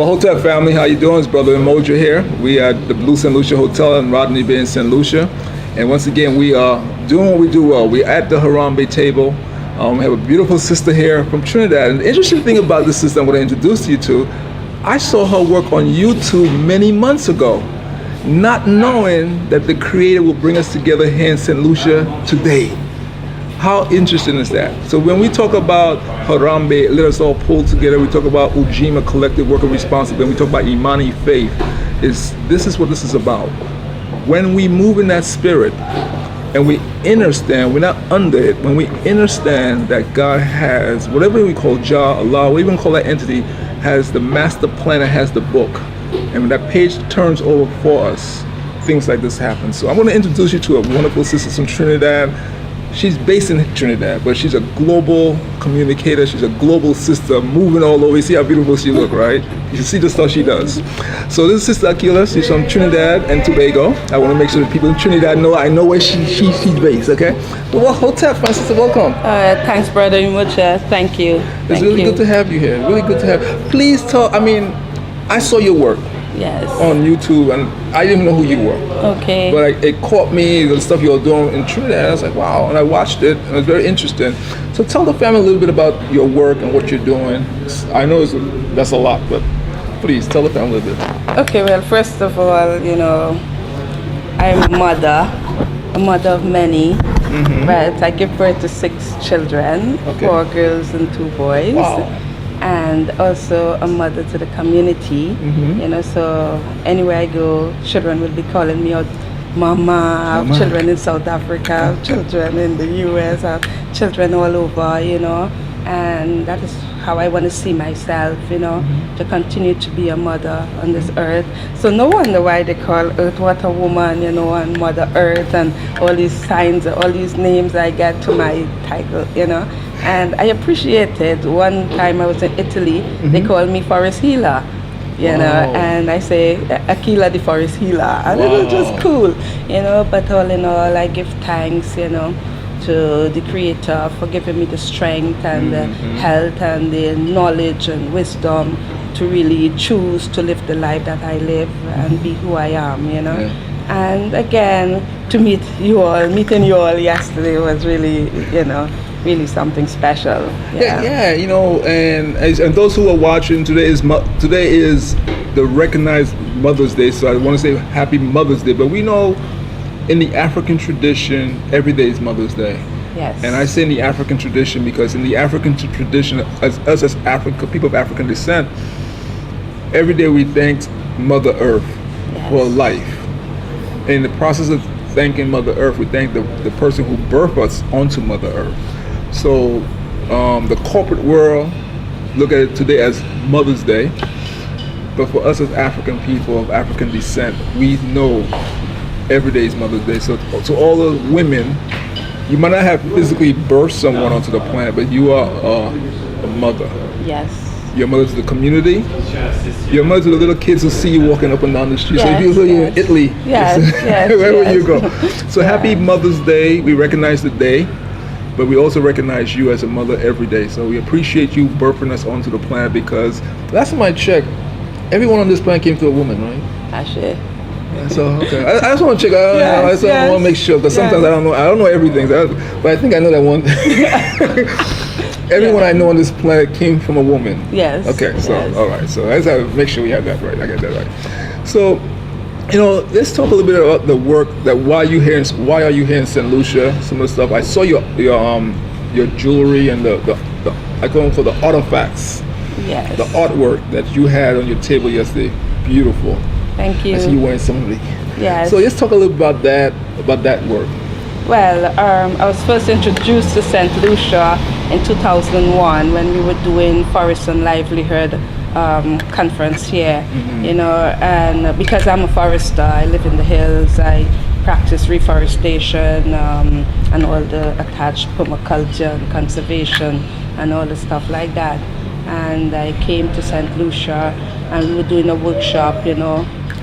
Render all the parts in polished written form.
Hotel family, how you doing? It's Brother Umoja here. We are at the Blue St. Lucia Hotel in Rodney Bay in St. Lucia. And once again, we are doing what we do well. We're at the HARAMBEE table. We have a beautiful sister here from Trinidad. And the interesting thing about this sister I'm going to introduce you to, I saw her work on YouTube many months ago, not knowing that the Creator will bring us together here in St. Lucia today. How interesting is that? So when we talk about HARAMBEE, let us all pull together. We talk about Ujima, collective work of responsibility. We talk about Imani, faith. This is what this is about. When we move in that spirit and we understand, we're not under it, when we understand that God has, whatever we call Jah, Allah, we even call that entity, has the master plan and has the book. And when that page turns over for us, things like this happen. So I'm going to introduce you to a wonderful sister from Trinidad. She's based in Trinidad, but she's a global communicator. She's a global sister, moving all over. You see how beautiful she looks, right? You see the stuff she does. So this is Sister AKILAH. She's from Trinidad and Tobago. I want to make sure that people in Trinidad know I know where she's based, okay? Well, hotel, my sister, welcome. Thanks, Brother Umoja. Thank you. It's really good to have you here. Really good to have. Please tell, I saw your work. Yes. On YouTube, and I didn't know who you were. Okay. But it caught me, the stuff you were doing in Trinidad. I was like, wow, and I watched it, and it was very interesting. So tell the family a little bit about your work and what you're doing. I know that's a lot, but please tell the family a little bit. Okay, well, first of all, I'm a mother of many, but I give birth to 6 children, 4 girls and 2 boys. Wow. And also a mother to the community, so anywhere I go, children will be calling me out, Mama. I have children in South Africa, I have children in the US, I have children all over, and that is how I want to see myself, to continue to be a mother on this earth. So no wonder why they call Earth Water Woman, and Mother Earth, and all these signs, all these names I get to my title, And I appreciate it. One time I was in Italy, they called me Forest Healer, and I say AKILAH the Forest Healer, and it was just cool, But all in all, I give thanks, to the Creator for giving me the strength and the health and the knowledge and wisdom to really choose to live the life that I live and be who I am, And again, to meeting you all yesterday was really, really something special. And those who are watching, today is the recognized Mother's Day, so I want to say Happy Mother's Day. But we know in the African tradition, every day is Mother's Day. Yes. And I say in the African tradition because in the African tradition, as African people of African descent, every day we thank Mother Earth for life. And in the process of thanking Mother Earth, we thank the person who birthed us onto Mother Earth. So the corporate world look at it today as Mother's Day, but for us as African people of African descent, we know every day is Mother's Day. So to all the women, you might not have physically birthed someone onto the planet, but you are a mother. Yes. You're a mother to the community. You're a mother to the little kids who see you walking up and down the street. So if you're in Italy, wherever you go. So happy Mother's Day. We recognize the day, but we also recognize you as a mother every day. So we appreciate you birthing us onto the planet because last time I checked, everyone on this planet came to a woman, right? Actually. So okay, I just want to check. I want to make sure because sometimes I don't know everything, but I think I know that one. Everyone I know on this planet came from a woman. Yes. Okay, so all right, so I just have to make sure we have that right. I get that right. So, let's talk a little bit about the work. That why are you here in St. Lucia? Some of the stuff I saw your jewelry and the I call them for the artifacts. Yes. The artwork that you had on your table yesterday, beautiful. Thank you. I see you wearing some of it. Yes. So let's talk a little about that work. Well, I was first introduced to St. Lucia in 2001 when we were doing Forest and Livelihood conference here, and because I'm a forester, I live in the hills, I practice reforestation and all the attached permaculture and conservation and all the stuff like that. And I came to St. Lucia and we were doing a workshop,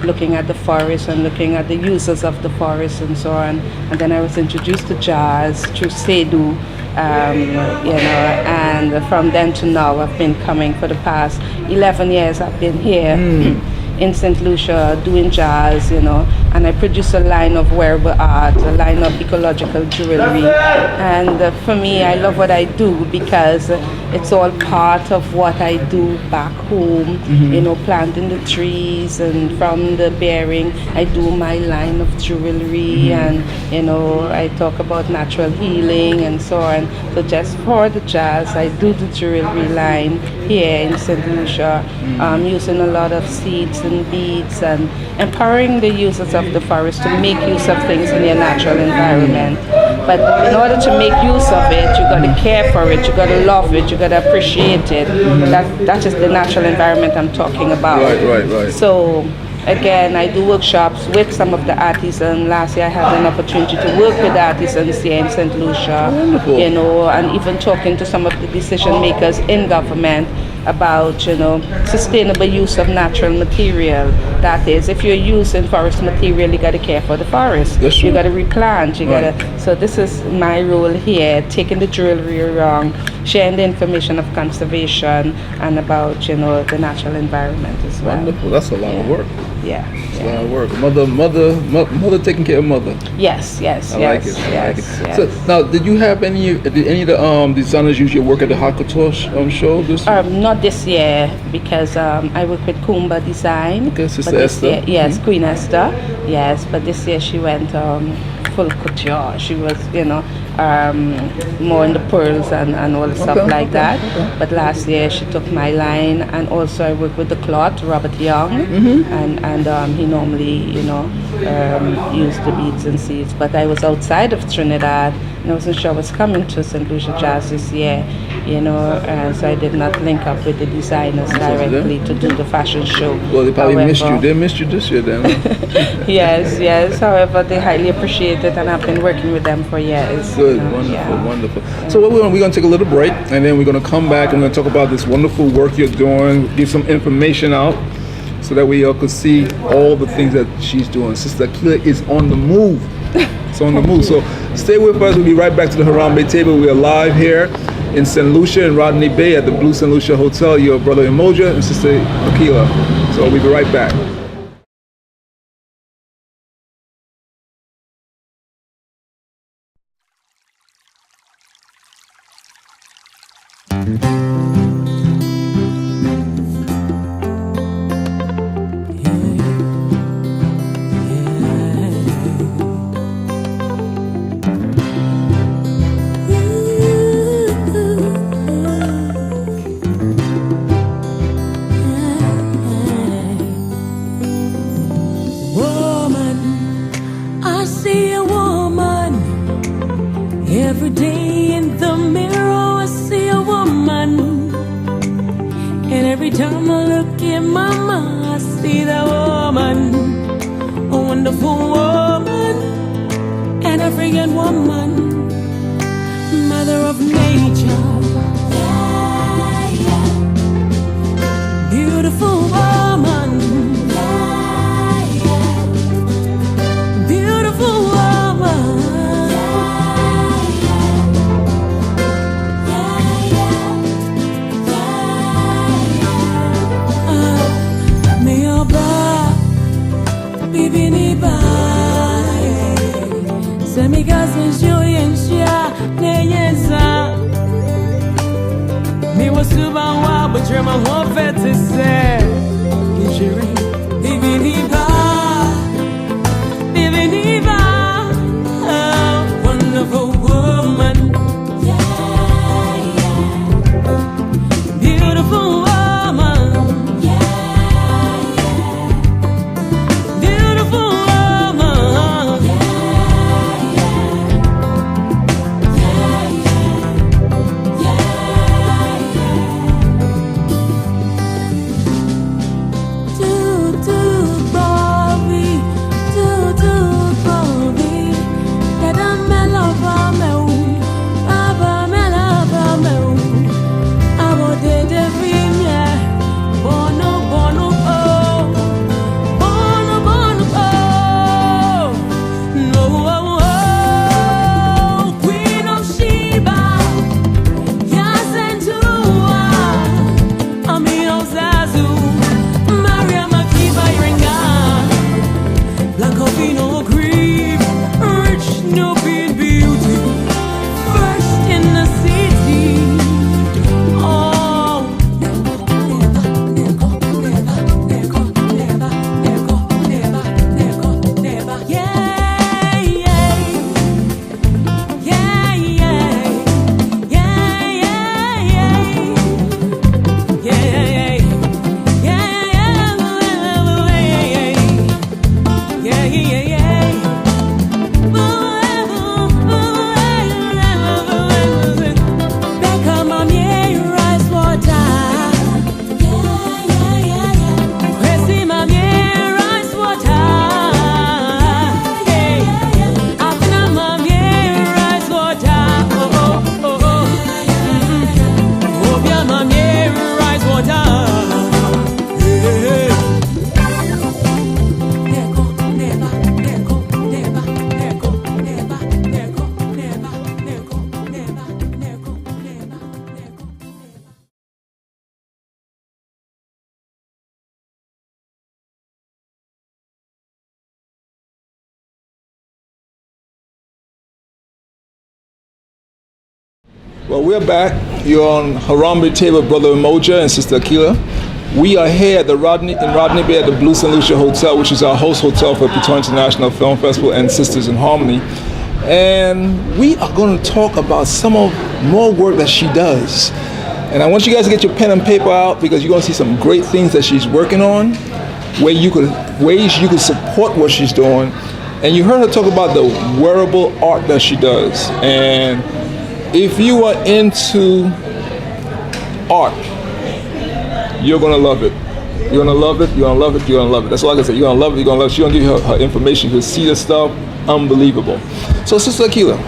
looking at the forest and looking at the uses of the forest and so on. And then I was introduced to jazz through Seydou, You know, and from then to now, I've been coming for the past 11 years. I've been here in St. Lucia doing jazz, you know, and I produce a line of wearable art, a line of ecological jewelry. And for me, I love what I do because it's all part of what I do back home, you know, planting the trees, and from the bearing, I do my line of jewelry, and, you know, I talk about natural healing and so on. So just for the jazz, I do the jewelry line here in St. Lucia, using a lot of seeds and beads, and empowering the users of the forest to make use of things in their natural environment. But in order to make use of it, you got to care for it, you got to love it, you got to appreciate it. That is the natural environment I'm talking about. Right. So again, I do workshops with some of the artisans. Last year I had an opportunity to work with artisans here in St. Lucia. Wonderful. You know, and even talking to some of the decision makers in government about, you know, sustainable use of natural material. That is, if you're using forest material, you got to care for the forest. That's true. You got to replant. You got to. So this is my role here, taking the jewelry around, sharing the information of conservation and about, you know, the natural environment as well. Wonderful. That's a lot of work. Yeah. It's a lot of work. Mother taking care of mother. Yes. I like it. Yes. So now, did any of the designers use your work at the Hot Couture show this year? Not this year, because I work with Kumba Design. Okay, Sister But this Esther. year, yes, Queen Esther. Yes, but this year she went full couture. She was, you know, more in the pearls and all the stuff like that. Okay. But last year she took my line, and also I work with the cloth, Robert Young, and he normally, you know, used the beads and seeds. But I was outside of Trinidad, and I wasn't sure I was coming to St. Lucia Jazz this year, you know, so I did not link up with the designers directly to do the fashion show. Well, they probably missed you. They missed you this year then. Yes. However, they highly appreciate it, and I've been working with them for years. Good, wonderful. So we're going to take a little break, and then we're going to come back and we're going to talk about this wonderful work you're doing, give some information out, so that we all could see all the things that she's doing. Sister AKILAH is on the move. It's on the move. So stay with us. We'll be right back to the HARAMBEE table. We are live here in St. Lucia and Rodney Bay at the Blue St. Lucia Hotel. Your brother Umoja and Sister AKILAH. So we'll be right back. Every day in the mirror I see a woman, and every time I look at mama I see that woman, a wonderful woman, an African woman, mother of nature, beautiful woman, beautiful woman. But you're my one fet to say, wonderful woman, beautiful woman, beautiful woman. Do Well, we're back. You're on Harambee Table, Brother Umoja and Sister AKILAH. We are here at the Rodney Bay at the Blue St. Lucia Hotel, which is our host hotel for Piton International Film Festival and Sisters in Harmony. And we are going to talk about some of more work that she does. And I want you guys to get your pen and paper out because you're going to see some great things that she's working on, ways you could support what she's doing. And you heard her talk about the wearable art that she does. And if you are into art, you're gonna love it. You're gonna love it. You're gonna love it. You're gonna love it. That's all I can say. You're gonna love it. You're gonna love it. She's gonna give you her information. You'll see the stuff. Unbelievable. So, Sister AKILAH.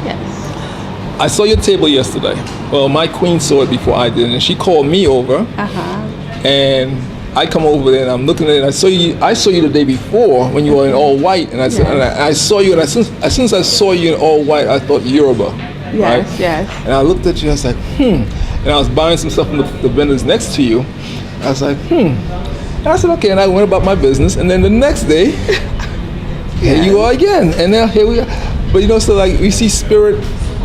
Yes. I saw your table yesterday. Well, my queen saw it before I did, and she called me over. And I come over there and I'm looking at it. And I saw you the day before when you were in all white, and I said, and I saw you, and as soon as I saw you in all white, I thought Yoruba. Yes, right? yes. And I looked at you. I was like, And I was buying some stuff from the vendors next to you. I was like, And I said, okay. And I went about my business. And then the next day, here you are again. And now here we are. But you know, so like we see spirit.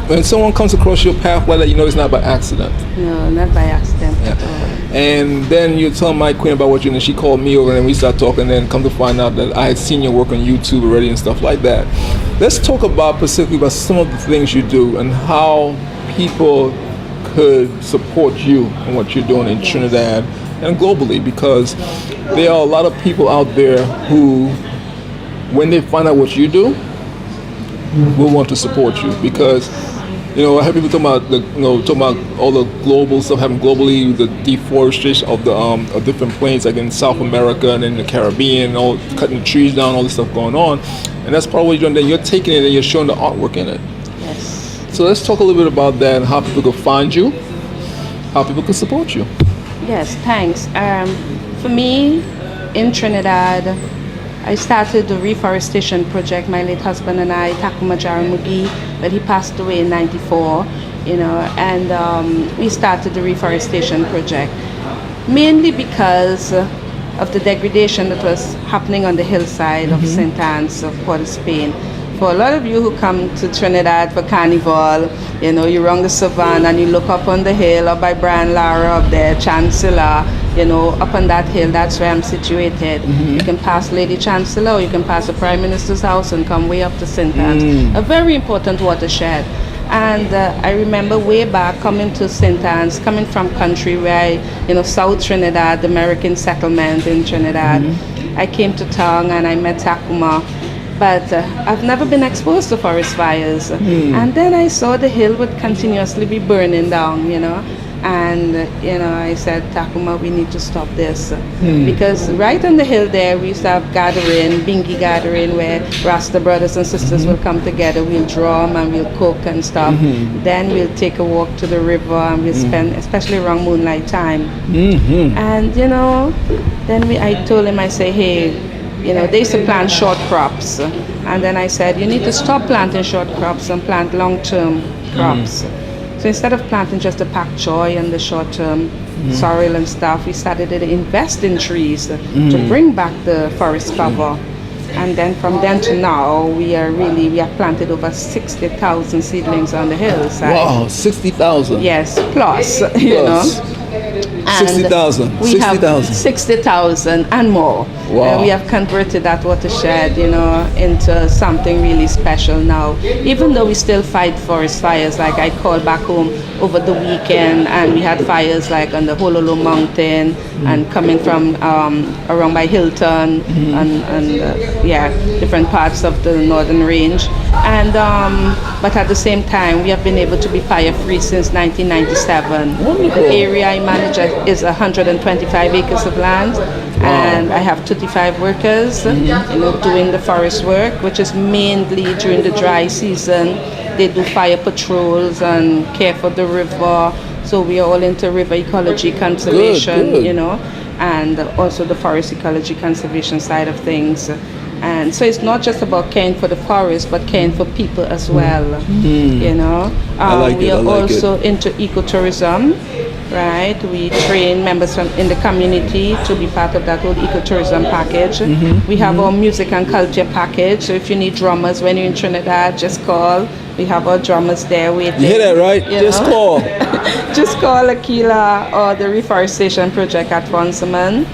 When someone comes across your path like that, you know it's not by accident. No, not by accident at all. And then you tell my queen about what you do, and she called me over, and then we start talking, and then come to find out that I had seen your work on YouTube already and stuff like that. Let's talk about specifically about some of the things you do and how people could support you and what you're doing in Trinidad and globally, because there are a lot of people out there who, when they find out what you do, will want to support you. Because you know, I heard people talking about all the global stuff happening globally, the deforestation of the of different plains, like in South America and in the Caribbean, all cutting the trees down, all this stuff going on, and that's part of what you're doing. Then you're taking it and you're showing the artwork in it. Yes. So let's talk a little bit about that and how people can find you, how people can support you. Yes, thanks. For me, in Trinidad, I started the reforestation project. My late husband and I, HARAMBEE, but he passed away in '94, you know, and we started the reforestation project mainly because of the degradation that was happening on the hillside of St. Anne's of Port of Spain. For a lot of you who come to Trinidad for Carnival, you know, you're on the Savannah and you look up on the hill up by Brian Lara up there, Chancellor, you know, up on that hill, that's where I'm situated. You can pass Lady Chancellor, or you can pass the Prime Minister's house and come way up to St. Anne's. A very important watershed. And I remember way back coming to St. Anne's, coming from country where South Trinidad, the American settlement in Trinidad. I came to town and I met Takuma. But I've never been exposed to forest fires. And then I saw the hill would continuously be burning down, you know. And, I said, Takuma, we need to stop this. Because right on the hill there, we used to have gathering, bingi gathering, where Rasta brothers and sisters will come together. We'll drum and we'll cook and stuff. Then we'll take a walk to the river and we'll spend, especially around moonlight time. And, then I told him, I say, hey, they used to plant short crops. And then I said, you need to stop planting short crops and plant long-term crops. So instead of planting just the pak choy and the short-term sorrel and stuff, we started to invest in trees to bring back the forest cover. And then from then to now, we have planted over 60,000 seedlings on the hillside. Wow, 60,000? Yes, plus, you know. 60,000. We have 60,000 and more. Wow. We have converted that watershed, into something really special now. Even though we still fight forest fires, like I called back home over the weekend, and we had fires like on the Hololo Mountain and coming from around by Hilton and different parts of the Northern Range. And but at the same time, we have been able to be fire-free since 1997. Wonderful. The area I manage is 125 acres of land, and I have 35 workers, doing the forest work, which is mainly during the dry season. They do fire patrols and care for the river. So we are all into river ecology conservation, Good. And also the forest ecology conservation side of things. And so it's not just about caring for the forest, but caring for people as well. I like we it. are also into ecotourism. right? We train members from in the community to be part of that whole ecotourism package. We have our music and culture package. So if you need drummers when you're in Trinidad, just call. We have our drummers there waiting. You hear that, right? Just call. Just call AKILAH or the Reforestation Project at Fonseman.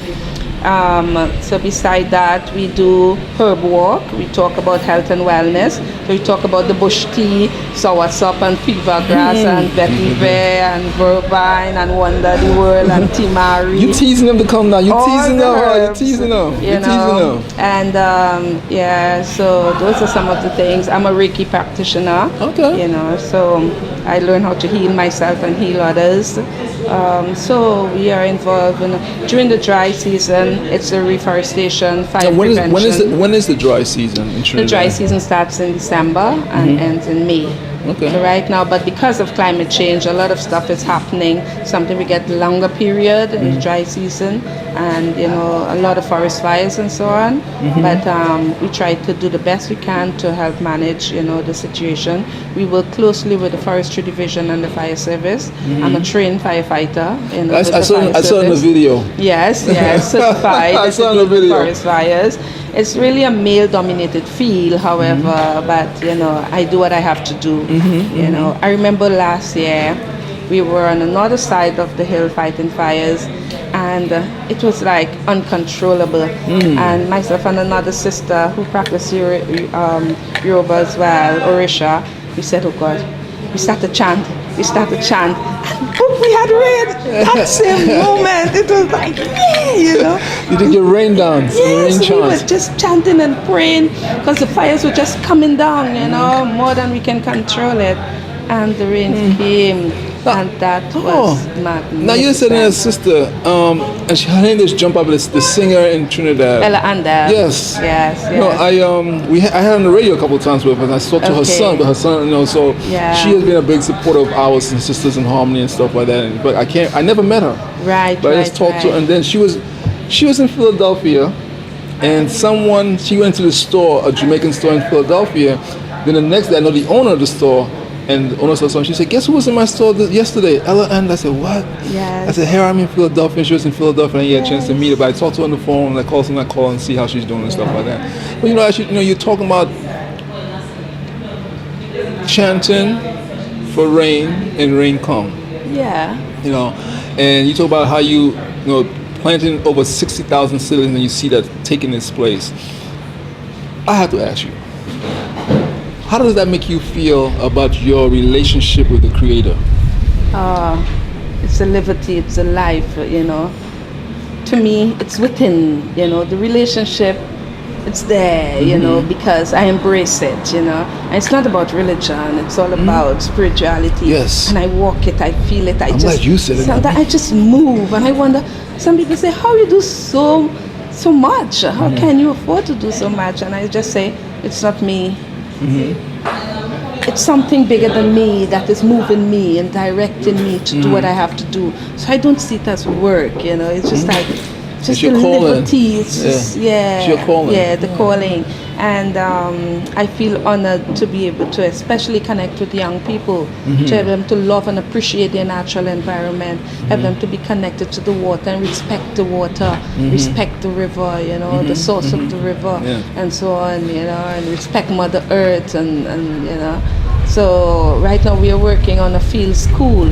So beside that, we do herb walk. We talk about health and wellness. So we talk about the bush tea, soursop and fever grass and vetiver and verbine and wonder the world and timari. You teasing them to come now. You All teasing the them. Oh, you herbs, teasing them. you You teasing know. them. And yeah, so those are some of the things. I'm a Reiki practitioner. Okay. You know, so I learn how to heal myself and heal others. So we are involved during the dry season. It's a reforestation, fire And prevention. when is the dry season in The Trinidad? dry season starts in December and ends in May. Okay. So right now, but because of climate change, a lot of stuff is happening. Something we get longer period in the dry season, and you know, a lot of forest fires and so on. But we try to do the best we can to help manage, you know, the situation. We work closely with the Forestry Division and the Fire Service. I'm a trained firefighter. You know, with the I saw in the service. video. Yes, yes, certified. I saw in the to deal with video. Forest fires. It's really a male-dominated field, however, but you know, I do what I have to do. You know, I remember last year we were on another side of the hill fighting fires, and it was like uncontrollable. And myself and another sister who practiced Yoruba as well, Orisha, we said, "Oh God," we started to chant. And boom, we had rain. That same moment, it was like, yeah, you know. You did your rain dance, Yes, rain we were chant. just chanting and praying because the fires were just coming down, you know, more than we can control it. And the rain came, and that was magnificent. Now you said a sister, and her name is Jump Up, the singer in Trinidad. Ella Anda. Yes. Yes. No, Yes. I had her on the radio a couple of times with her. And I spoke to her Okay. son, but her son, you know, so Yeah. she has been a big supporter of ours and Sisters in Harmony and stuff like that. But I never met her. Right. But I just talked to her, and then she was in Philadelphia, and she went to the store, a Jamaican store in Philadelphia. Then the next day, I know the owner of the store, and the owner of the store, she said, "Guess who was in my store yesterday? Ella." And I said, "What?" Yes. I said, "Here I'm in Philadelphia." She was in Philadelphia, and I had a chance to meet her. But I talked to her on the phone, and I call and see how she's doing and stuff like that. But you know, actually, you know, you're talking about chanting for rain and rain come. Yeah. You know, and you talk about how you know planting over 60,000 seedlings, and you see that taking its place. I have to ask you, how does that make you feel about your relationship with the Creator? It's a liberty, it's a life, you know. To me, it's within, you know, the relationship, it's there, you know, because I embrace it, you know. And it's not about religion, it's all about spirituality. Yes. And I walk it, I feel it, I'm glad you said it. Sometimes I just move, and I wonder, some people say, how you do so much? How can you afford to do so much? And I just say, it's not me. It's something bigger than me that is moving me and directing me to do what I have to do. So I don't see it as work, you know. It's just like, just It's the your calling. liberty. It's just, yeah. It's your calling. Yeah, the calling. And I feel honored to be able to especially connect with young people, to help them to love and appreciate their natural environment, help them to be connected to the water and respect the water, respect the river, you know, the source of the river, and so on, you know, and respect Mother Earth, and you know. So right now we are working on a field school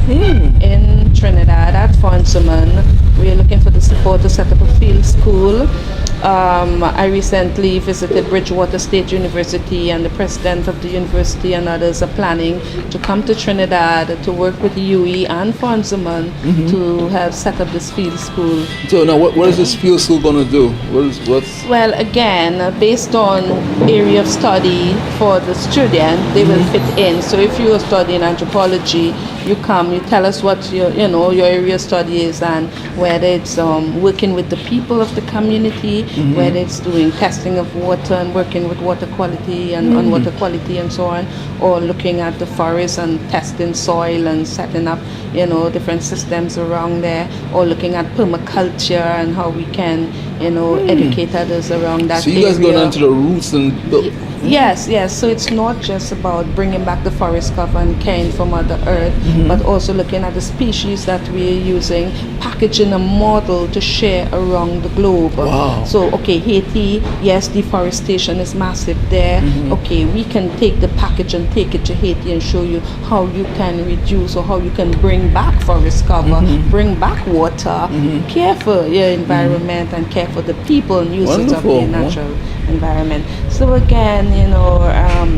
in Trinidad at Fonseman. We are looking for the support to set up a field school. I recently visited Bridgewater State University, and the president of the university and others are planning to come to Trinidad to work with UE and Fonseman to help set up this field school. So now, what is this field school going to do? What's Well, again, based on area of study for the student, they will fit in. So if you are studying anthropology, you come, you tell us what your area of study is, and whether it's working with the people of the community, whether it's doing testing of water and working with water quality and on water quality and so on, or looking at the forest and testing soil and setting up, you know, different systems around there, or looking at permaculture and how we can, educate others around that So you guys area. go down to the roots and build. Yes. So it's not just about bringing back the forest cover and caring for Mother Earth, but also looking at the species that we're using, packaging a model to share around the globe. Wow. So, okay, Haiti, yes, deforestation is massive there. Okay, we can take the package and take it to Haiti and show you how you can reduce or how you can bring back forest cover, bring back water, care for your environment and care for the people and users of the natural environment. So again,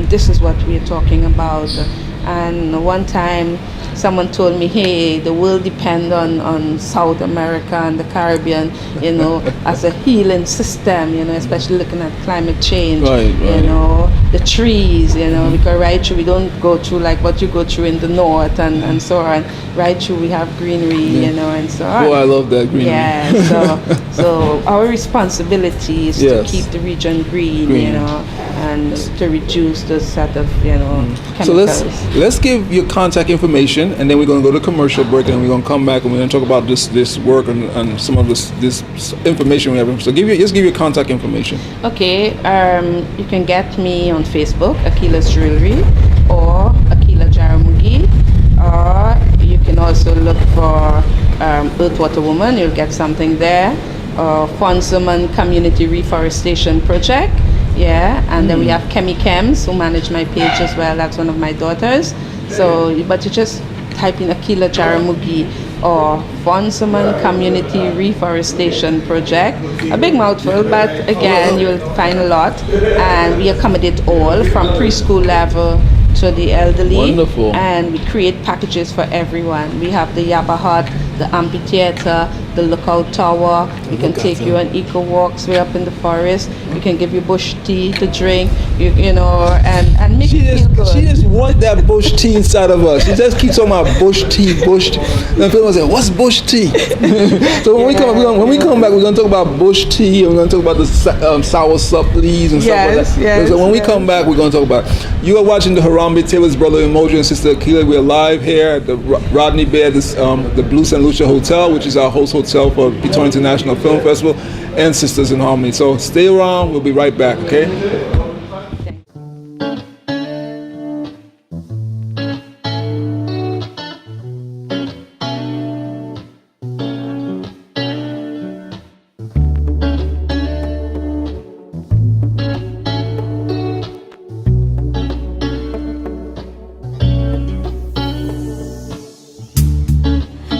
this is what we're talking about. And one time someone told me, hey, the world depends on South America and the Caribbean, as a healing system, especially looking at climate change, the trees, because right through we don't go through like what you go through in the north and so on. Right through we have greenery, and so on. Oh, I love that greenery. Yeah, so our responsibility is to keep the region green, and to reduce the set of, chemicals. So let's give your contact information, and then we're going to go to commercial break, and we're going to come back and we're going to talk about this work and some of this information we have. So just give your contact information. Okay, you can get me on Facebook, Akilah's Jewelry, or Akilah Jaramugi, or you can also look for Earth Water Woman. You'll get something there. Fonsuman Community Reforestation Project. Yeah, and then we have Kemi Chems, who manage my page as well. That's one of my daughters. So, but you just type in Akilah Jaramugi or Fonsuman Community Reforestation Project. A big mouthful, but again, you'll find a lot. And we accommodate all from preschool level to the elderly. Wonderful. And we create packages for everyone. We have the Yaba Hut, the amphitheater, the lookout tower. We can take you on eco walks way up in the forest. We can give you bush tea to drink, and make you feel good. She just wants that bush tea inside of us. She just keeps talking about bush tea. And people say, what's bush tea? So when we come back, we're going to talk about bush tea, and we're going to talk about the sour sup leaves and stuff like that. So when we come back, we're going to talk about. You are watching the HARAMBEE Taylor's brother Umoja and sister Akilah. We're live here at the Rodney Bay at the Blue St. Lucia Hotel, which is our host hotel for Piton International Film Festival and Sisters in Harmony. So stay around. We'll be right back, okay?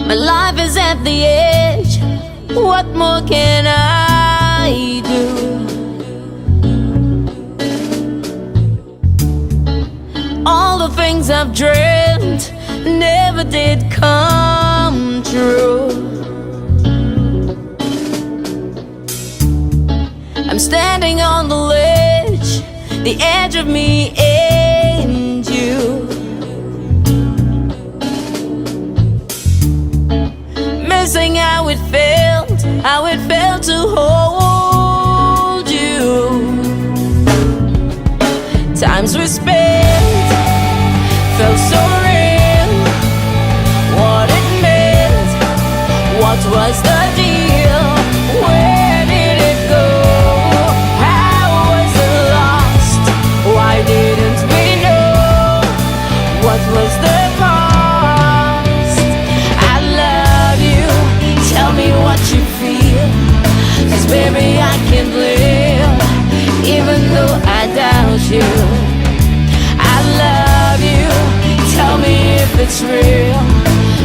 My life is at the edge. What more can I do? All the things I've dreamt never did come true. I'm standing on the ledge, the edge of me and you. Missing how it felt to hold you. Times we spent felt so real. What it meant, what was the deal? Where did it go? How was it lost? Why didn't we know? What was the cost? I love you, tell me what you feel, 'cause baby I can live, even though I doubt you. I love you, tell me if it's real,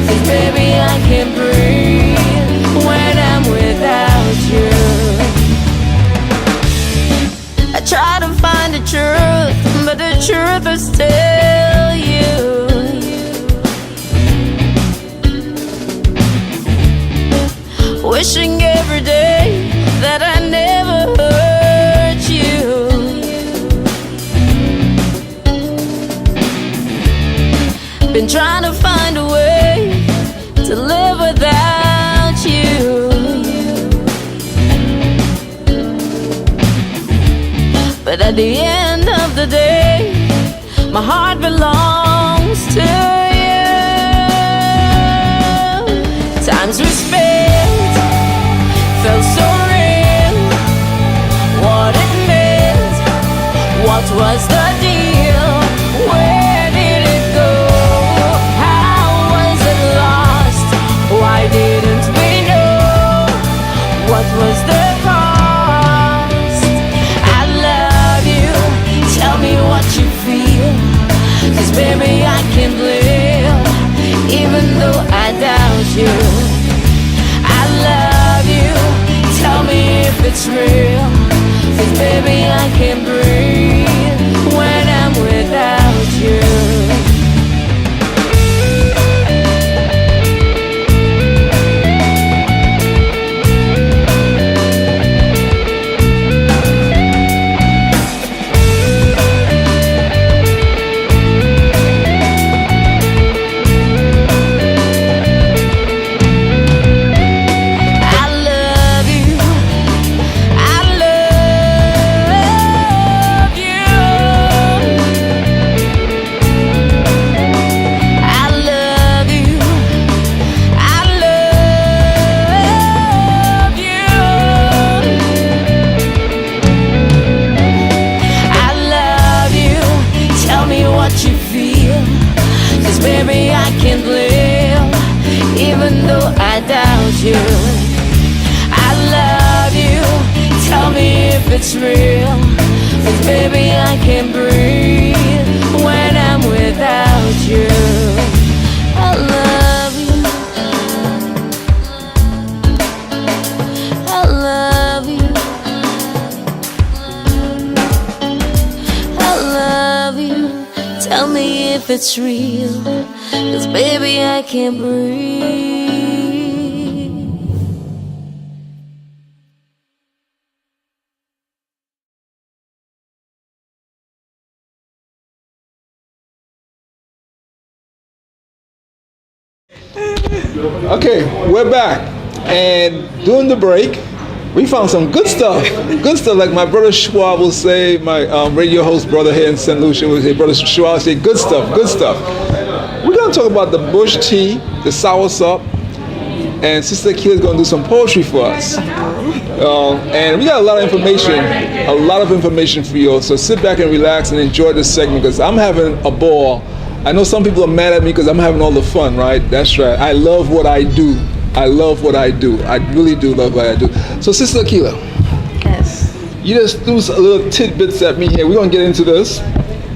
'cause baby I can breathe when I'm without you. I try to find the truth, but the truth is still you. Wishing every day that I never hurt you. Been trying to find a way to live without you. But at the end of the day, my heart belongs to you. Times we spent felt so real. it's real. 'Cause baby, I can't breathe when I'm without you. I love you. I love you. I love you. Tell me if it's real. 'Cause baby, I can't breathe. Okay, we're back, and during the break, we found some good stuff. Good stuff, like my brother Schwab will say. My radio host brother here in St. Lucia will say, brother Schwab will say, good stuff, good stuff. We're gonna talk about the bush tea, the soursop, and Sister Akilah is gonna do some poetry for us. And we got a lot of information for you. So sit back and relax and enjoy this segment, because I'm having a ball. I know some people are mad at me because I'm having all the fun, right? That's right. I love what I do. I love what I do. I really do love what I do. So, Sister Akilah. Yes. You just threw some little tidbits at me here. We're going to get into this.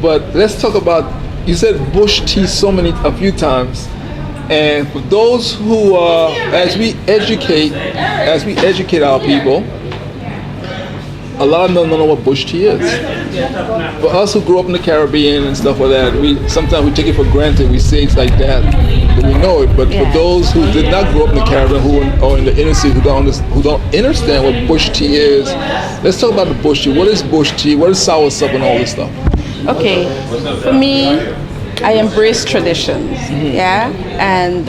But let's talk about, you said bush tea a few times. And for those who, as we educate our people, a lot of them don't know what bush tea is. For us who grew up in the Caribbean and stuff like that, sometimes we take it for granted. We say it's like that, but we know it. But for those who did not grow up in the Caribbean, who are in the inner city, who don't understand what bush tea is, let's talk about the bush tea. What is bush tea? What is soursop and all this stuff? Okay, for me, I embrace traditions, and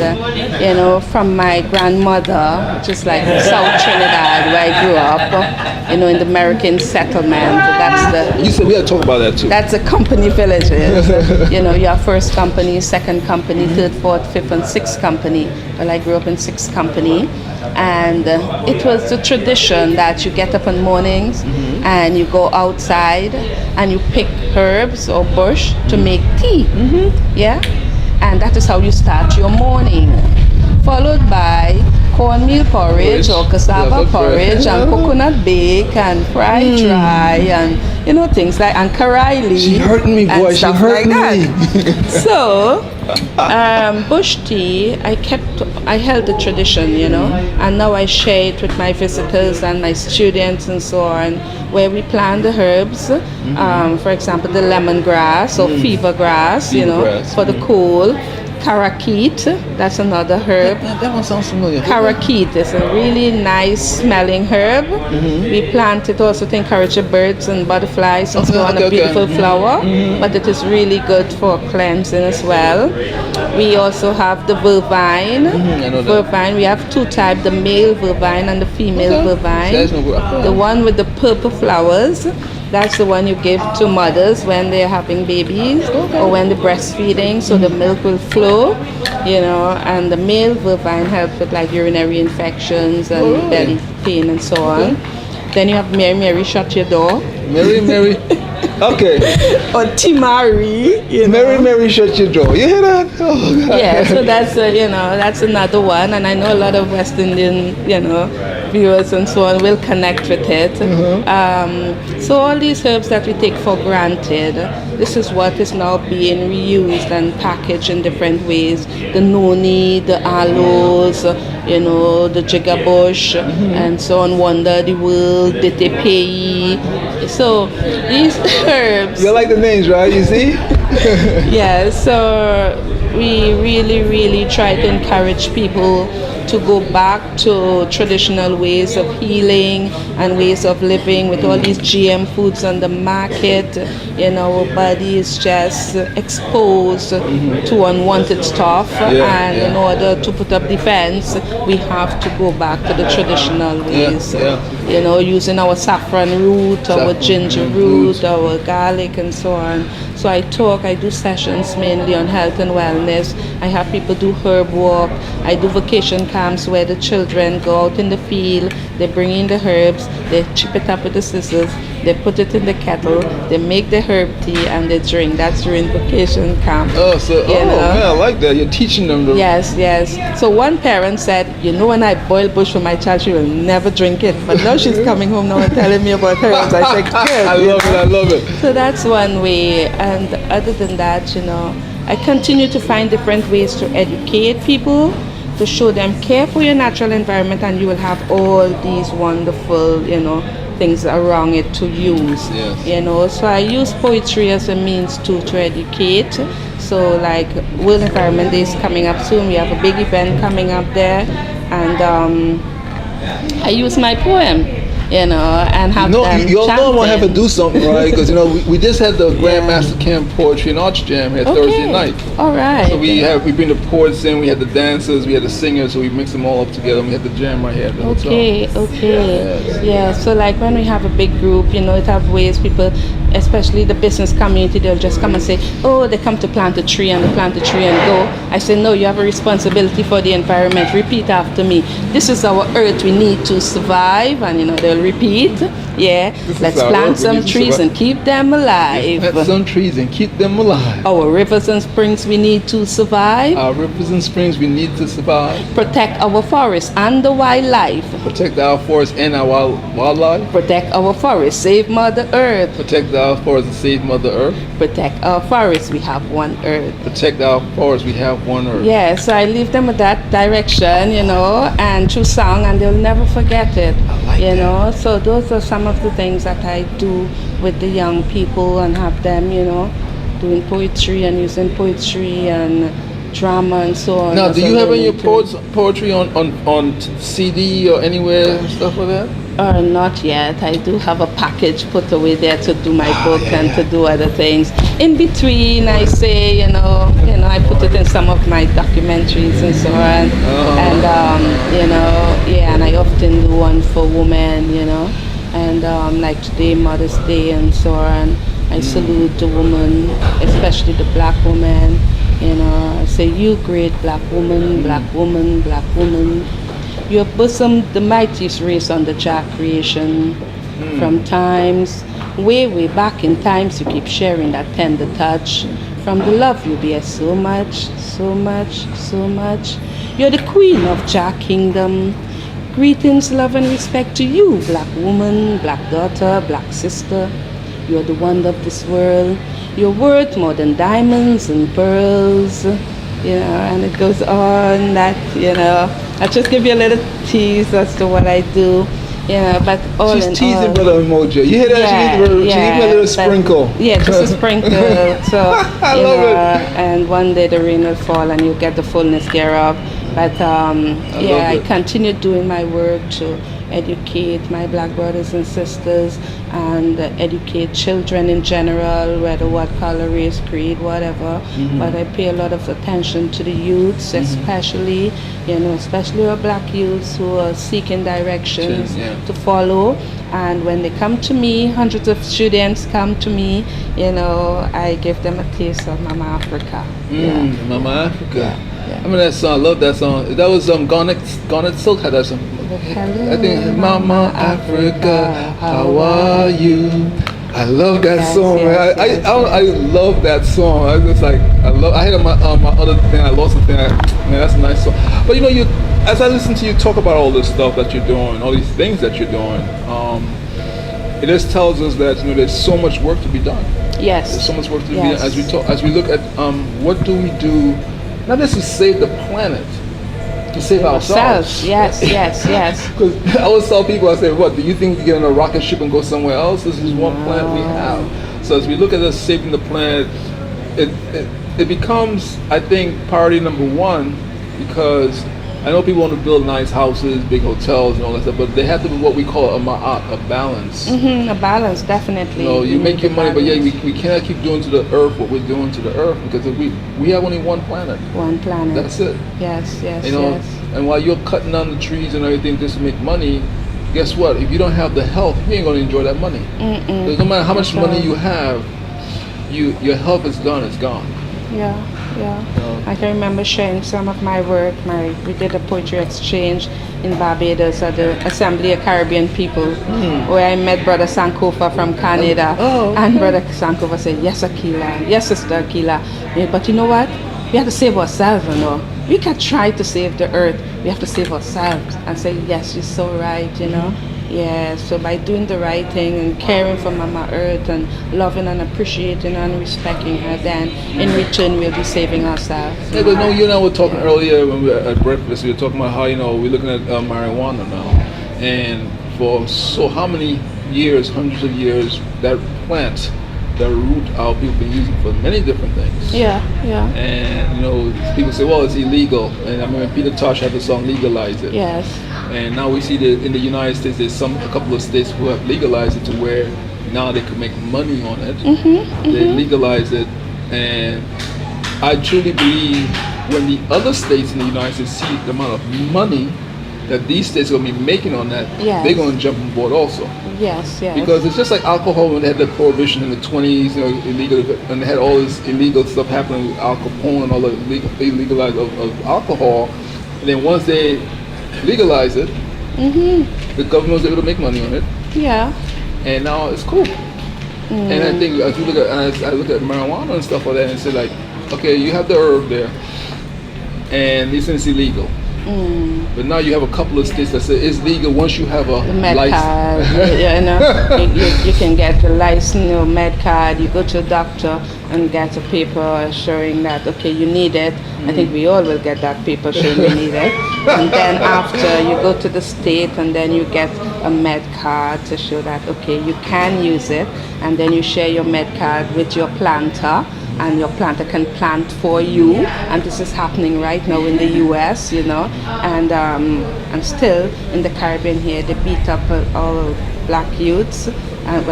from my grandmother, which is like South Trinidad, where I grew up, in the American settlement. You said we had to talk about that too. That's the company villages. Your first company, second company, third, fourth, fifth, and sixth company. Well, I grew up in sixth company, and it was the tradition that you get up in mornings and you go outside and you pick herbs or bush to make tea. And that is how you start your morning, followed by cornmeal porridge or cassava porridge and coconut bake and fried dry and things like, and karaili. She hurting me, boy. She hurting me. So bush tea, I held the tradition, and now I share it with my visitors and my students and so on, where we plant the herbs, for example, the lemongrass or fever grass, for the cold. Karakeet, that's another herb. That one sounds familiar. Karakeet is a really nice smelling herb. We plant it also to encourage the birds and butterflies and so on, a beautiful flower, but it is really good for cleansing as well. We also have the vervine. Vervine, we have two types, the male vervine and the female vervine. The one with the purple flowers, that's the one you give to mothers when they're having babies or when they're breastfeeding, so the milk will flow, and the male vervine helps with like urinary infections and belly pain and so on. Then you have Mary Mary Shut Your Door. Mary. Okay. Or Timari, Mary Mary Shut Your Door. You hear that? Oh, God. Yeah, so that's that's another one, and I know a lot of West Indian viewers and so on will connect with it. So all these herbs that we take for granted, this is what is now being reused and packaged in different ways. The noni, the aloes, the jiggabush, and so on, Wonder the World, Ditepei. So these herbs. You like the names, right? You see? Yeah, so we really try to encourage people to go back to traditional ways of healing and ways of living. With all these GM foods on the market, our body is just exposed to unwanted stuff, and in order to put up defense, we have to go back to the traditional ways. Using our saffron root, our ginger root, our garlic, and so on. So I do sessions mainly on health and wellness. I have people do herb walk. I do vacation camps where the children go out in the field, they bring in the herbs, they chip it up with the scissors, they put it in the kettle, they make the herb tea and they drink. That's during vacation camp. Man, I like that. You're teaching them. Yes. So one parent said, when I boil bush for my child, she will never drink it. But now know, she's coming home now and telling me about her. I was like, good. I love it. I love it. So that's one way. And other than that, you know, I continue to find different ways to educate people, to show them care for your natural environment, and you will have all these wonderful, you know, things around it to use. Yes. You know, so I use poetry as a means to educate. So like World Environment Day is coming up soon. We have a big event coming up there, and I use my poem, you know, and have them you all know I'm gonna have to chanting. do something, right? Because you know we just had the Grandmaster Camp Poetry and Arts Jam here Thursday night. All right. So we bring the poets in, we had the dancers, we had the singers, so we mix them all up together, and we had the jam right here at the hotel. Okay. Yeah. So like when we have a big group, you know, it have ways people, especially the business community, they'll just come and say, oh, they come to plant a tree and they plant a tree and go. I say, no, you have a responsibility for the environment. Repeat after me. This is our earth. We need to survive. And you know, they'll repeat. Yeah. Let's plant some trees and keep them alive. Plant some trees and keep them alive. Our rivers and springs, we need to survive. Our rivers and springs, we need to survive. Protect our forests and the wildlife. Protect our forests and our wildlife. Protect our forests. Save Mother Earth. Protect our forests and save Mother Earth. Protect our forests. We have one Earth. Protect our forests. We have one Earth. Yeah, so I leave them with that direction, you know, and through song, and they'll never forget it. I like you that. know, so those are some of the things that I do with the young people and have them, you know, doing poetry and using poetry and drama and so on. Now, as do a you have any learning tool. poetry on CD or anywhere and stuff like that? Not yet. I do have a package put away there to do my book yeah, and yeah. to do other things. In between, I say, you know, I put it in some of my documentaries and so on. And you know, yeah, and I often do one for women, you know, and like today, Mother's Day and so on. I salute the woman, especially the black woman. You know, I say, you great black woman, black woman, black woman. You have bosomed the mightiest race under Jah creation. From times, way back in times, you keep sharing that tender touch. From the love you bear so much, so much, so much. You're the queen of Jah kingdom. Greetings, love and respect to you, black woman, black daughter, black sister. You're the wonder of this world. You're worth more than diamonds and pearls. You know, and it goes on that, you know, I just give you a little tease as to what I do, you know, but all She's in teasing all, Brother Umoja. You hear that? She gave me a little sprinkle. Yeah, just a sprinkle. So, I love it. And one day the rain will fall and you'll get the fullness thereof. But yeah, I continue doing my work to educate my black brothers and sisters and educate children in general, whether what color, race, creed, whatever. But I pay a lot of attention to the youths, especially, you know, especially our black youths who are seeking directions to follow. And when they come to me, hundreds of students come to me, you know, I give them a taste of Mama Africa. Mama Africa. Yeah. I remember that song. I love that song. That was Garnet Silk had that song. I think Mama Africa, how are you? I love that song. Yes, Man. I love that song. I was like, I had my other thing. I lost the thing. Man, that's a nice song. But you know, as I listen to you talk about all this stuff that you're doing, all these things that you're doing, it just tells us that there's so much work to be done. Yes. There's so much work to be done as we look at what do we do, not just to save the planet, to save ourselves. Yes. Because I always tell people, I say, what, do you think you get on a rocket ship and go somewhere else? This is one planet we have. So as we look at us saving the planet, it becomes, I think, priority number one, because I know people want to build nice houses, big hotels and all that stuff, but they have to be what we call a balance. A balance, definitely. You know, you make your money, but yeah, we cannot keep doing to the earth what we're doing to the earth, because if we have only one planet. One planet. That's it. Yes, you know, and while you're cutting down the trees and everything just to make money, guess what? If you don't have the health, you ain't going to enjoy that money. Because no matter how much money you have, your health is gone. It's gone. Yeah. I can remember sharing some of my work. We did a poetry exchange in Barbados at the Assembly of Caribbean People, where I met Brother Sankofa from Canada. And Brother Sankofa said, yes, Akilah, yes, Sister Akilah. Yeah, but you know what? We have to save ourselves, you know. We can't try to save the earth. We have to save ourselves. And say, yes, you're so right, you know. Yeah, so by doing the right thing and caring for Mama Earth and loving and appreciating and respecting her, then in return we'll be saving ourselves. Yeah, but no, you and I were talking earlier when we were at breakfast. We were talking about how we're looking at marijuana now, and for so how many years, hundreds of years, that plant, that root, our people been using for many different things. Yeah. And people say, well, it's illegal. And I remember Peter Tosh had the song "Legalize It." Yes. And now we see that in the United States, there's a couple of states who have legalized it to where now they can make money on it. They legalize it, and I truly believe when the other states in the United States see the amount of money that these states are going to be making on that, Yes. they're going to jump on board also. Yes. Because it's just like alcohol when they had the prohibition in the 20s, illegal, and they had all this illegal stuff happening with Al Capone and all the illegalized of alcohol. And then once they legalize it, the government was able to make money on it, Yeah. and now it's cool. And I think as we look at, I look at marijuana and stuff like that, and say like, okay, you have the herb there, and this is illegal. But now you have a couple of states that say it's legal once you have a The med license. card, you can get the license, med card. You go to a doctor and get a paper showing that okay, you need it. I think we all will get that paper showing we need it. And then after you go to the state and then you get a med card to show that okay, you can use it. And then you share your med card with your planter. And your planter can plant for you, and this is happening right now in the U.S. And still in the Caribbean here, they beat up all black youths, and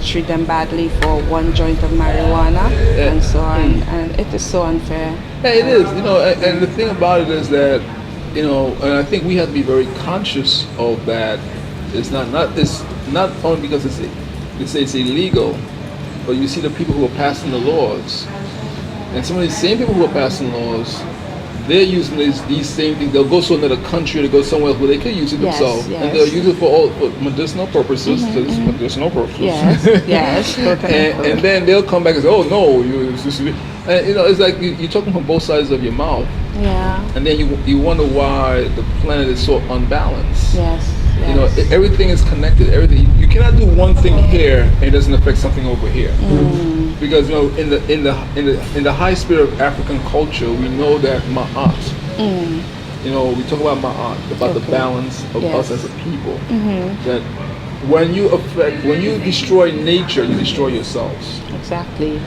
treat them badly for one joint of marijuana, and so on, and it is so unfair. Yeah, it is. And the thing about it is that, and I think we have to be very conscious of that. It's not only because they say it's illegal. But you see the people who are passing the laws, and some of these same people who are passing laws, they're using these same things. They'll go to another country, they go somewhere else where they could use it themselves, and they'll use it for medicinal purposes. Medicinal purposes. Yes. Totally. And then they'll come back and say, "Oh no, it's like you're talking from both sides of your mouth." Yeah. And then you wonder why the planet is so unbalanced. Yes. Everything is connected. Everything. You cannot do one thing here and it doesn't affect something over here. Because in the high spirit of African culture, we know that ma'at. We talk about ma'at, about the balance of us as a people. That when you destroy nature, you destroy yourselves. Exactly.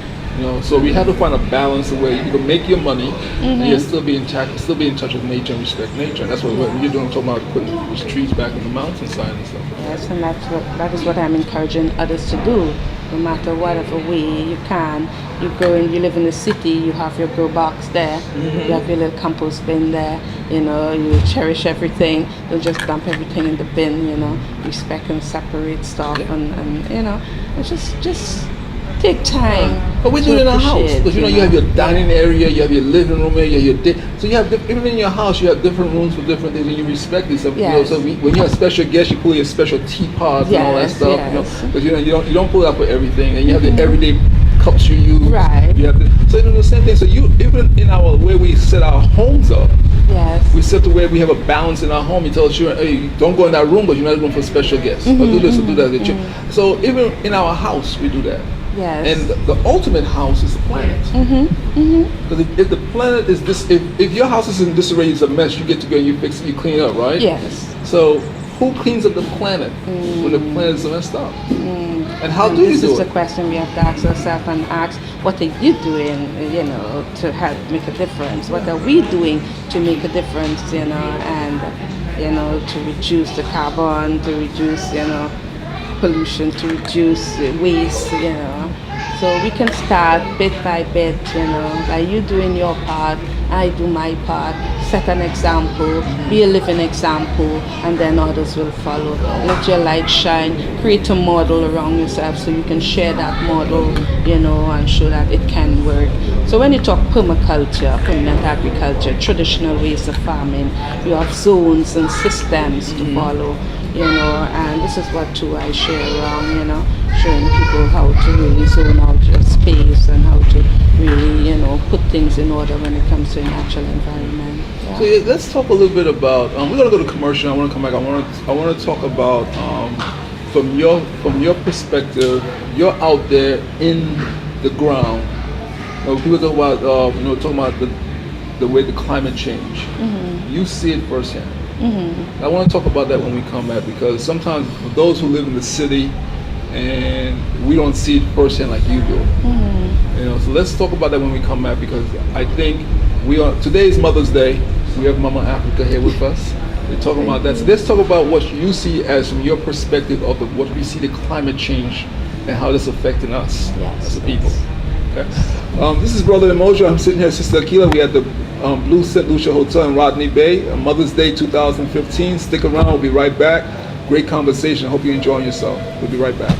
So we have to find a balance where you can make your money and yet still be intact, still be in touch with nature and respect nature. And that's what you're doing, talking about putting those trees back in the mountainside and stuff. Yes, and that is what I'm encouraging others to do. No matter whatever way you can, you live in the city, you have your grow box there, you have your little compost bin there, you cherish everything, don't just dump everything in the bin, respect and separate stuff, and it's just take time. But we do it in our house. Because you have your dining area, you have your living room area, so you have even in your house you have different rooms for different things, and you respect this. So when you're a special guest, you pull your special teapots and all that stuff. Because you don't pull it out for everything, and you have the everyday cups you use. Right. You have so the same thing. So even in our way we set our homes up. Yes. We set the way we have a balance in our home. You tell children, hey, don't go in that room, but you're not room for special guests. Or do this or do that. So even in our house we do that. Yes. And the ultimate house is the planet. Because if the planet is this, if your house is in disarray, it's a mess, you get to go and you fix it, you clean it up, right? Yes. So who cleans up the planet when the planet is messed up? And how do you do it? This is a question we have to ask ourselves and ask, what are you doing, to help make a difference? What are we doing to make a difference, and, to reduce the carbon, to reduce, pollution, to reduce waste, So we can start bit by bit, by you doing your part, I do my part, set an example, be a living example, and then others will follow. Let your light shine, create a model around yourself so you can share that model, and show that it can work. So when you talk permaculture, permanent agriculture, traditional ways of farming, you have zones and systems to follow. And this is what I share around, showing people how to really zone out your space and how to really, put things in order when it comes to a natural environment. Yeah. So yeah, let's talk a little bit about. We're gonna go to commercial. I want to come back. I want to talk about from your perspective. You're out there in the ground. People talk about talking about the way the climate change. Mm-hmm. You see it firsthand. Mm-hmm. I want to talk about that when we come back, because sometimes for those who live in the city and we don't see it firsthand like you do. Mm-hmm. So let's talk about that when we come back, because I think today's Mother's Day. We have Mama Africa here with us. We're talking about that. So let's talk about what you see as from your perspective of what we see the climate change and how that's affecting us as a people. Okay. This is Brother Umoja. I'm sitting here with Sister AKILAH. We at the Blue St. Lucia Hotel in Rodney Bay, Mother's Day 2015. Stick around. We'll be right back. Great conversation. I hope you're enjoying yourself. We'll be right back.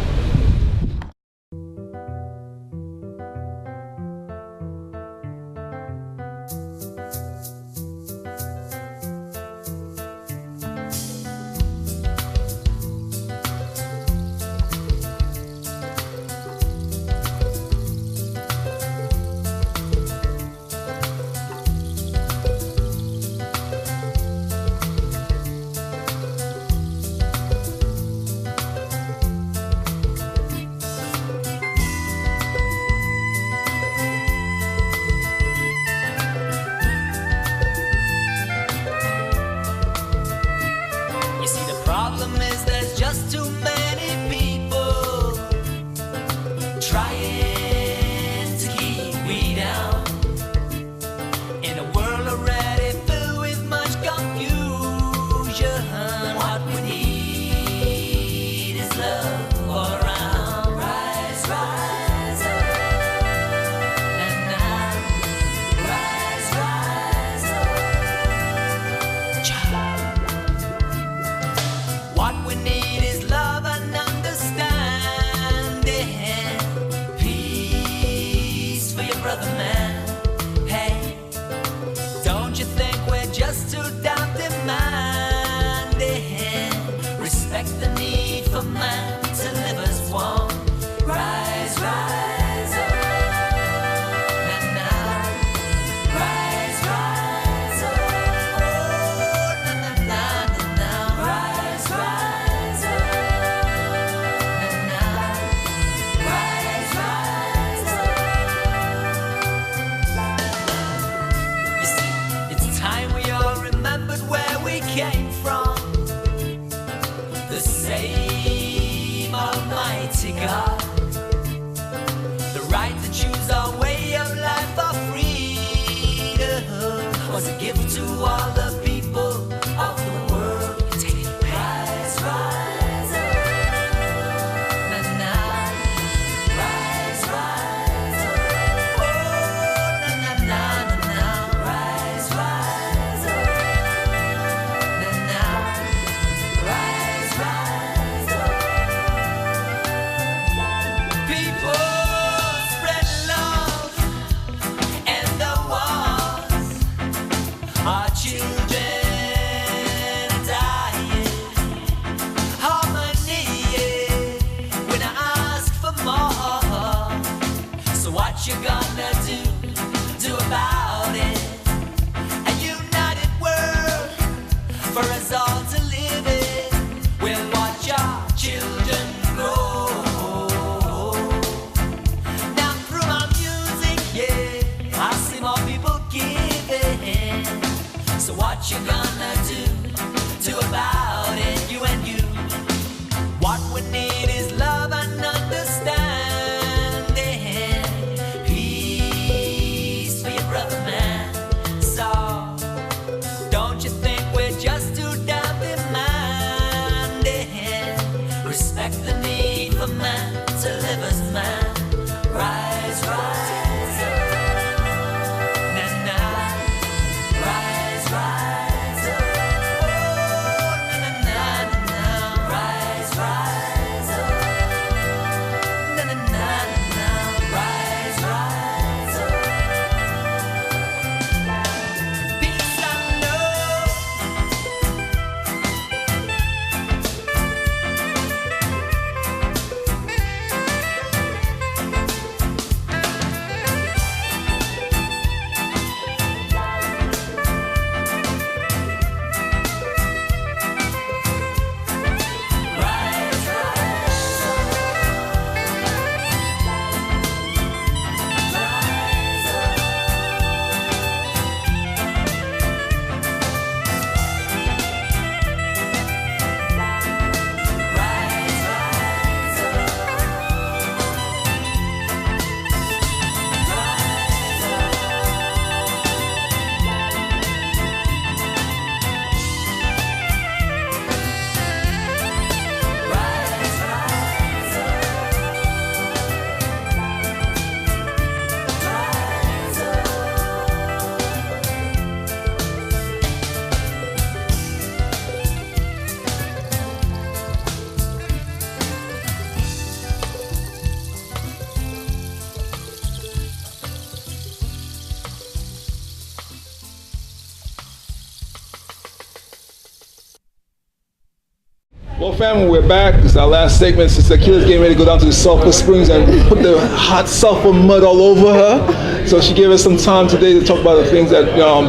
Well, family, we're back. This is our last segment. Sister Akilah's getting ready to go down to the sulfur springs and put the hot sulfur mud all over her. So she gave us some time today to talk about the things that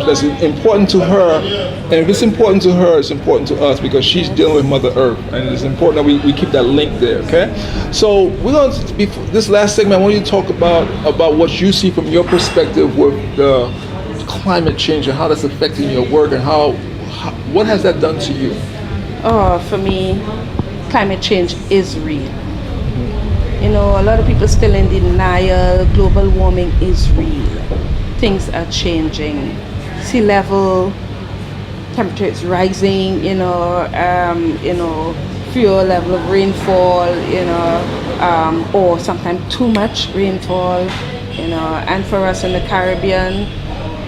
that's important to her. And if it's important to her, it's important to us because she's dealing with Mother Earth. And it's important that we keep that link there, okay? So we're going to, this last segment, I want you to talk about what you see from your perspective with the climate change and how that's affecting your work and what has that done to you? Oh, for me, climate change is real. You know, a lot of people still in denial. Global warming is real. Things are changing. Sea level, temperature is rising. Fewer level of rainfall. Or sometimes too much rainfall. And for us in the Caribbean,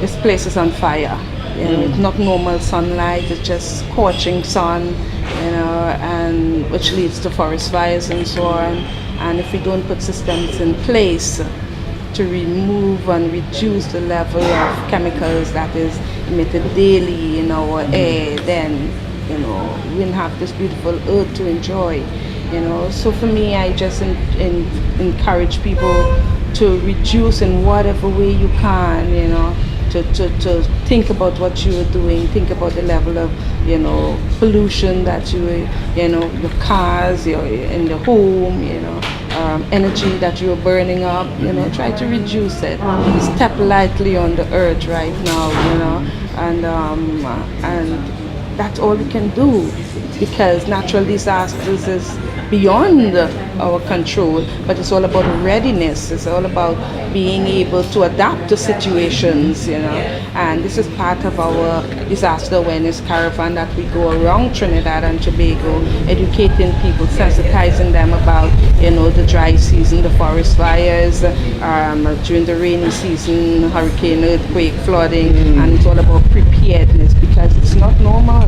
this place is on fire. It's not normal sunlight, it's just scorching sun, and which leads to forest fires and so on. And if we don't put systems in place to remove and reduce the level of chemicals that is emitted daily in our air, then we wouldn't have this beautiful earth to enjoy. So for me, I just encourage people to reduce in whatever way you can, to think about what you are doing, think about the level of, pollution that your cars, in the home, energy that you're burning up, try to reduce it. Step lightly on the earth right now, and that's all we can do because natural disasters is beyond our control, but it's all about readiness. It's all about being able to adapt to situations, and this is part of our disaster awareness caravan that we go around Trinidad and Tobago, educating people, sensitizing them about, the dry season, the forest fires, during the rainy season, hurricane, earthquake, flooding, and it's all about preparedness because it's not normal.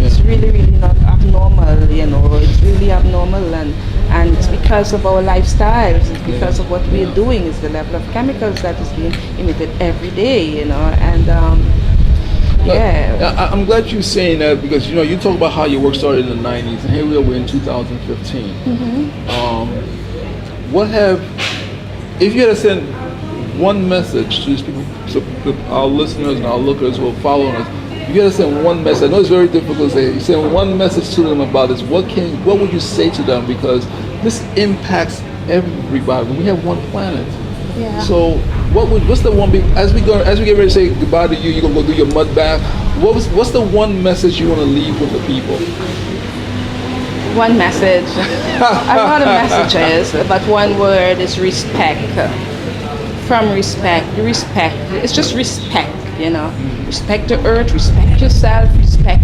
It's really, really not abnormal, it's really abnormal, and it's because of our lifestyles, it's because of what we're doing, it's the level of chemicals that is being emitted every day, and I'm glad you're saying that because, you talk about how your work started in the 90s, and here we are, we're in 2015. If you had to send one message to these people, so our listeners and our lookers who are following us, you gotta send one message. I know it's very difficult to say. You send one message to them about this. What would you say to them? Because this impacts everybody. We have one planet. Yeah. So what's the one as we get ready to say goodbye to you? You're gonna go do your mud bath. What's the one message you want to leave with the people? One message. A lot of messages, but one word is respect. From respect. It's just respect. Respect the earth, respect yourself, respect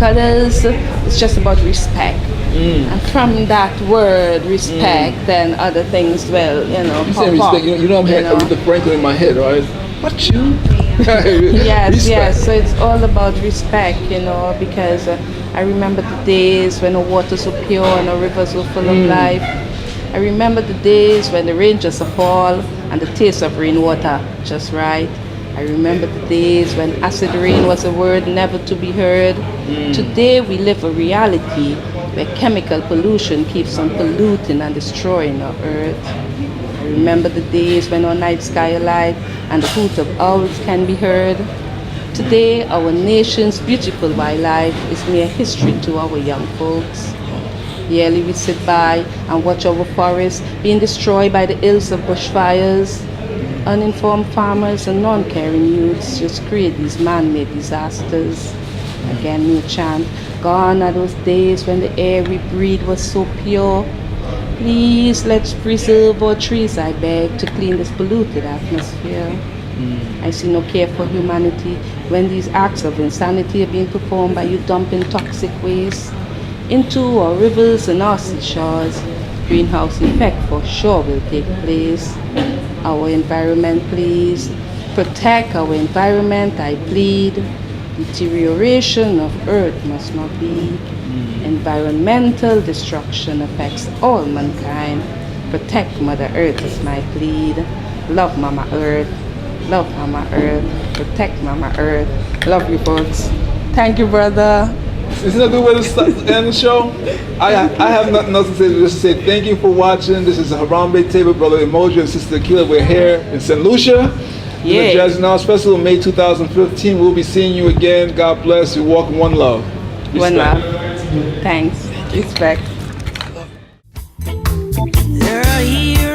others. It's just about respect. And from that word, respect, then other things will, You say respect, I'm with the Franklin in my head, right? What you? Yes. So it's all about respect, because I remember the days when the waters were pure and the rivers were full of life. I remember the days when the rain just fall and the taste of rainwater just right. I remember the days when acid rain was a word never to be heard. Today we live a reality where chemical pollution keeps on polluting and destroying our earth. I remember the days when our night sky alive and the hoot of owls can be heard. Today our nation's beautiful wildlife is mere history to our young folks. Yearly we sit by and watch our forests being destroyed by the ills of bushfires. Uninformed farmers and non-caring youths just create these man-made disasters. Again, new chant. Gone are those days when the air we breathe was so pure. Please let's preserve our trees, I beg, to clean this polluted atmosphere. I see no care for humanity when these acts of insanity are being performed by you dumping toxic waste into our rivers and our seashores. Greenhouse effect for sure will take place. Our environment, please. Protect our environment, I plead. Deterioration of earth must not be. Environmental destruction affects all mankind. Protect Mother Earth is my plead. Love Mama Earth. Love Mama Earth. Protect Mama Earth. Love you folks. Thank you, brother. Isn't that a good way to end the show? I have nothing else to say. Just say thank you for watching. This is the Harambee Table, Brother Umoja and Sister AKILAH. We're here in St. Lucia. Yeah. The Jazz and Arts Festival, May 2015. We'll be seeing you again. God bless you. Walk in one love. Respect. One love. Thanks. Respect. There are heroes